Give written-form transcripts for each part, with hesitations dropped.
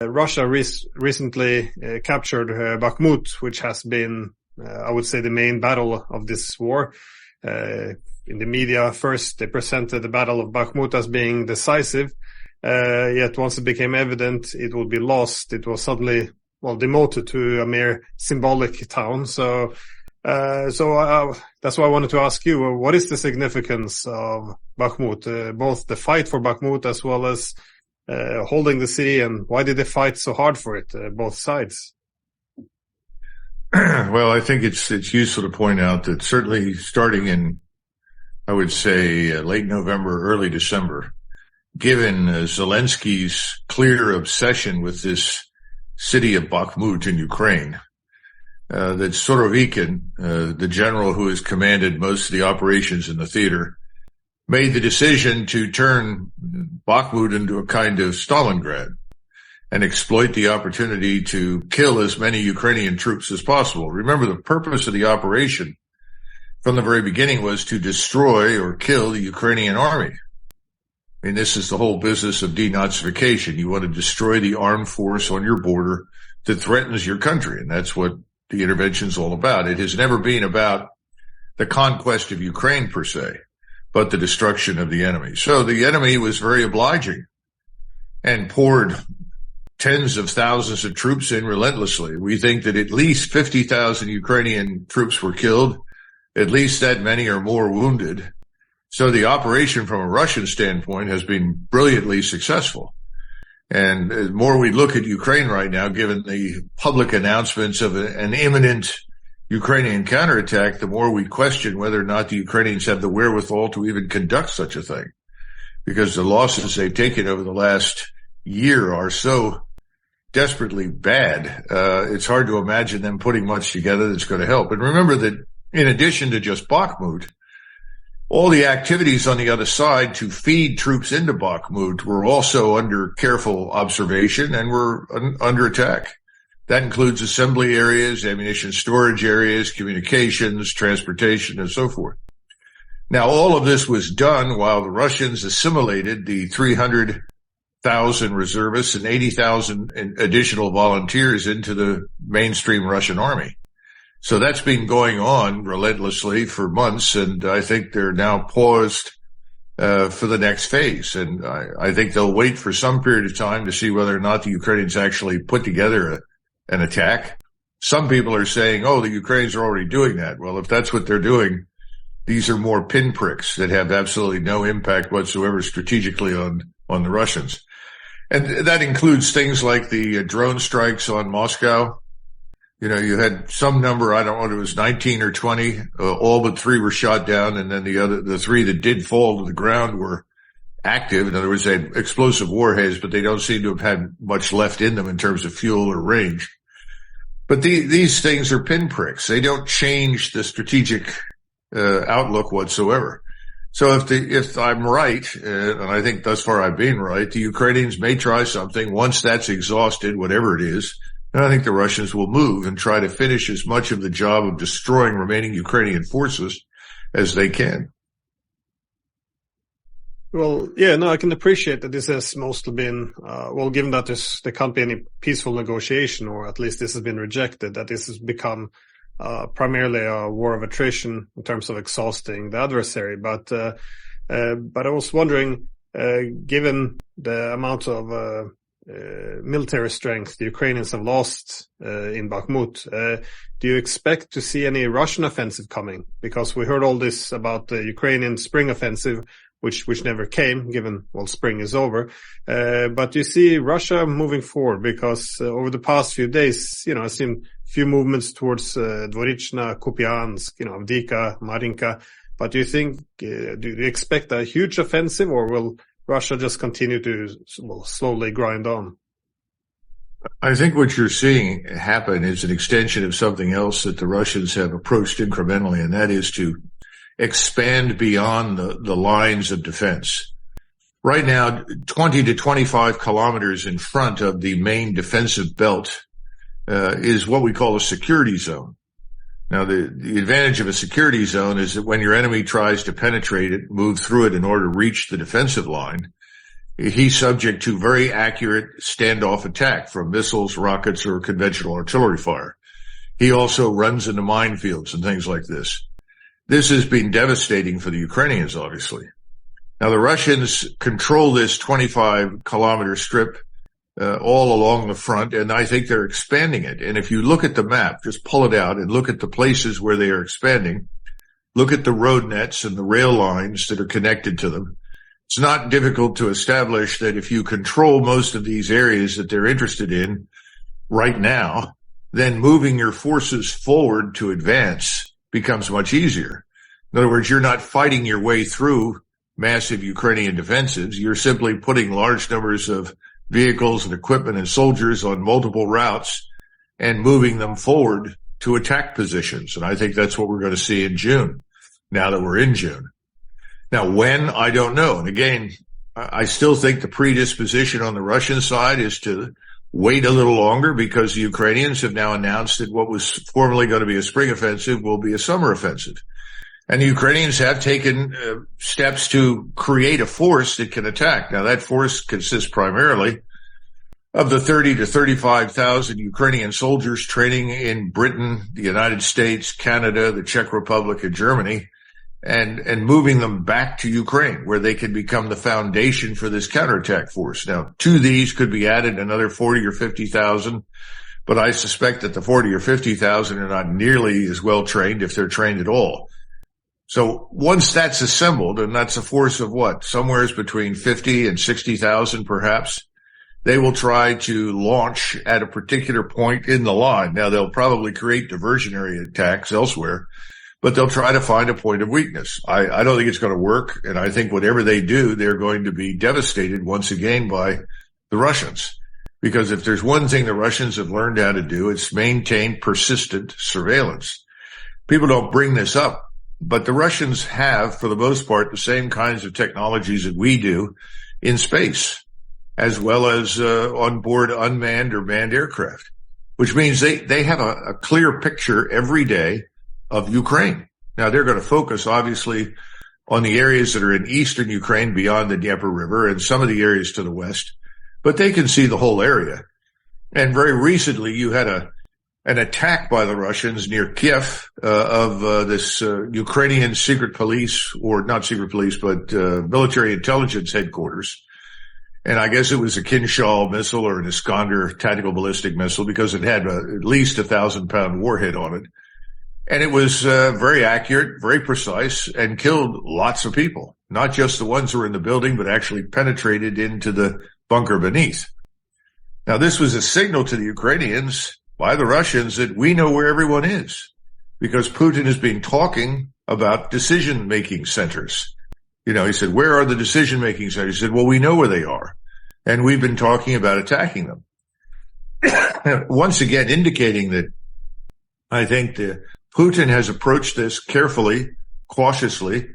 Russia recently captured Bakhmut, which has been, I would say, the main battle of this war. In the media, first they presented the Battle of Bakhmut as being decisive, yet once it became evident it would be lost, it was suddenly, demoted to a mere symbolic town. So that's why I wanted to ask you, what is the significance of Bakhmut, both the fight for Bakhmut as well as holding the city, and why did they fight so hard for it, both sides? Well, I think it's useful to point out that certainly starting in, I would say, late November, early December, given Zelensky's clear obsession with this city of Bakhmut in Ukraine, that Surovikin, the general who has commanded most of the operations in the theater, made the decision to turn Bakhmut into a kind of Stalingrad and exploit the opportunity to kill as many Ukrainian troops as possible. Remember, the purpose of the operation from the very beginning was to destroy or kill the Ukrainian army. I mean, this is the whole business of denazification. You want to destroy the armed force on your border that threatens your country, and that's what the intervention is all about. It has never been about the conquest of Ukraine per se, but the destruction of the enemy. So the enemy was very obliging and poured tens of thousands of troops in relentlessly. We think that at least 50,000 Ukrainian troops were killed, at least that many or more wounded. So the operation from a Russian standpoint has been brilliantly successful. And the more we look at Ukraine right now, given the public announcements of an imminent Ukrainian counterattack, the more we question whether or not the Ukrainians have the wherewithal to even conduct such a thing, because the losses they've taken over the last year are so desperately bad. It's hard to imagine them putting much together that's going to help. And remember that in addition to just Bakhmut, all the activities on the other side to feed troops into Bakhmut were also under careful observation and were under attack. That includes assembly areas, ammunition storage areas, communications, transportation, and so forth. Now, all of this was done while the Russians assimilated the 300,000 reservists and 80,000 additional volunteers into the mainstream Russian army. So that's been going on relentlessly for months, and I think they're now paused for the next phase. And I think they'll wait for some period of time to see whether or not the Ukrainians actually put together an attack. Some people are saying, the Ukrainians are already doing that. Well, if that's what they're doing, these are more pinpricks that have absolutely no impact whatsoever strategically on the Russians. And that includes things like the drone strikes on Moscow. You know, you had some number, I don't know, it was 19 or 20, all but 3 were shot down, and then the 3 that did fall to the ground were active. In other words, they had explosive warheads, but they don't seem to have had much left in them in terms of fuel or range. But these things are pinpricks. They don't change the strategic outlook whatsoever. So if I'm right, and I think thus far I've been right, the Ukrainians may try something. Once that's exhausted, whatever it is, and I think the Russians will move and try to finish as much of the job of destroying remaining Ukrainian forces as they can. Well, yeah, no, I can appreciate that this has mostly been, given that there can't be any peaceful negotiation, or at least this has been rejected, that this has become primarily a war of attrition in terms of exhausting the adversary. But I was wondering, given the amount of military strength the Ukrainians have lost in Bakhmut, do you expect to see any Russian offensive coming? Because we heard all this about the Ukrainian spring offensive, which never came, given, spring is over. But do you see Russia moving forward? Because over the past few days, I've seen few movements towards Dvorichna, Kupiansk, Avdiivka, Marinka. But do you expect a huge offensive, or will Russia just continue to slowly grind on? I think what you're seeing happen is an extension of something else that the Russians have approached incrementally, and that is to expand beyond the lines of defense. Right now, 20 to 25 kilometers in front of the main defensive belt is what we call a security zone. Now, the advantage of a security zone is that when your enemy tries to penetrate it, move through it in order to reach the defensive line, he's subject to very accurate standoff attack from missiles, rockets, or conventional artillery fire. He also runs into minefields and things like this. This has been devastating for the Ukrainians, obviously. Now, the Russians control this 25-kilometer strip all along the front, and I think they're expanding it. And if you look at the map, just pull it out and look at the places where they are expanding, look at the road nets and the rail lines that are connected to them. It's not difficult to establish that if you control most of these areas that they're interested in right now, then moving your forces forward to advance becomes much easier. In other words, you're not fighting your way through massive Ukrainian defenses. You're simply putting large numbers of vehicles and equipment and soldiers on multiple routes and moving them forward to attack positions. And I think that's what we're going to see in June, now that we're in June. Now, when, I don't know. And again, I still think the predisposition on the Russian side is to wait a little longer because the Ukrainians have now announced that what was formerly going to be a spring offensive will be a summer offensive. And the Ukrainians have taken steps to create a force that can attack. Now, that force consists primarily of the 30 to 35,000 Ukrainian soldiers training in Britain, the United States, Canada, the Czech Republic, and Germany, and moving them back to Ukraine, where they can become the foundation for this counterattack force. Now, to these could be added another 40 or 50,000, but I suspect that the 40 or 50,000 are not nearly as well trained, if they're trained at all. So once that's assembled, and that's a force of what? Somewhere between 50 and 60,000 perhaps, they will try to launch at a particular point in the line. Now, they'll probably create diversionary attacks elsewhere, but they'll try to find a point of weakness. I don't think it's going to work, and I think whatever they do, they're going to be devastated once again by the Russians. Because if there's one thing the Russians have learned how to do, it's maintain persistent surveillance. People don't bring this up, but the Russians have, for the most part, the same kinds of technologies that we do in space, as well as on board unmanned or manned aircraft, which means they have a clear picture every day of Ukraine. Now, they're going to focus, obviously, on the areas that are in eastern Ukraine beyond the Dnieper River and some of the areas to the west, but they can see the whole area. And very recently, you had an attack by the Russians near Kiev of this Ukrainian secret police, or not secret police, but military intelligence headquarters. And I guess it was a Kinshal missile or an Iskander tactical ballistic missile, because it had at least 1,000-pound warhead on it. And it was very accurate, very precise, and killed lots of people, not just the ones who were in the building, but actually penetrated into the bunker beneath. Now, this was a signal to the Ukrainians by the Russians that we know where everyone is, because Putin has been talking about decision-making centers. You know, he said, where are the decision-making centers? He said, well, we know where they are, and we've been talking about attacking them. Once again, indicating that I think Putin has approached this carefully, cautiously,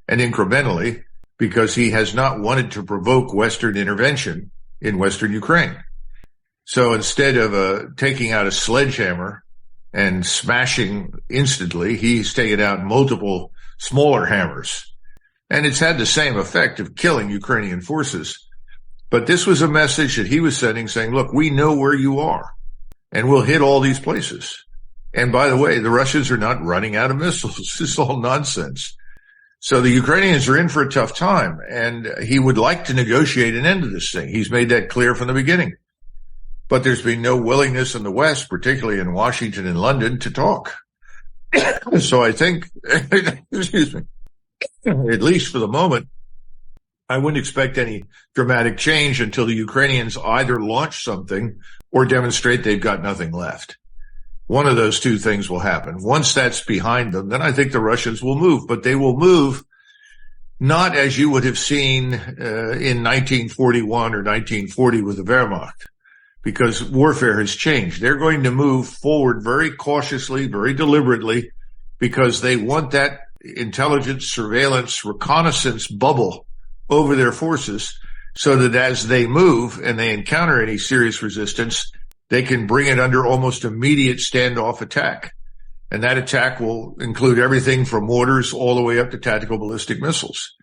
and incrementally, because he has not wanted to provoke Western intervention in Western Ukraine. So instead of taking out a sledgehammer and smashing instantly, he's taken out multiple smaller hammers. And it's had the same effect of killing Ukrainian forces. But this was a message that he was sending, saying, look, we know where you are, and we'll hit all these places. And by the way, the Russians are not running out of missiles. This is all nonsense. So the Ukrainians are in for a tough time, and he would like to negotiate an end to this thing. He's made that clear from the beginning. But there's been no willingness in the West, particularly in Washington and London, to talk. So I think, excuse me, at least for the moment, I wouldn't expect any dramatic change until the Ukrainians either launch something or demonstrate they've got nothing left. One of those two things will happen. Once that's behind them, then I think the Russians will move, but they will move not as you would have seen in 1941 or 1940 with the Wehrmacht, because warfare has changed. They're going to move forward very cautiously, very deliberately, because they want that intelligence, surveillance, reconnaissance bubble over their forces, so that as they move and they encounter any serious resistance, they can bring it under almost immediate standoff attack. And that attack will include everything from mortars all the way up to tactical ballistic missiles.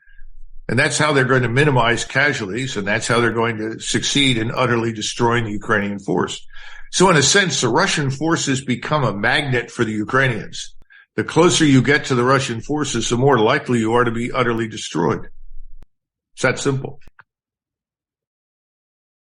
And that's how they're going to minimize casualties, and that's how they're going to succeed in utterly destroying the Ukrainian force. So in a sense, the Russian forces become a magnet for the Ukrainians. The closer you get to the Russian forces, the more likely you are to be utterly destroyed. It's that simple.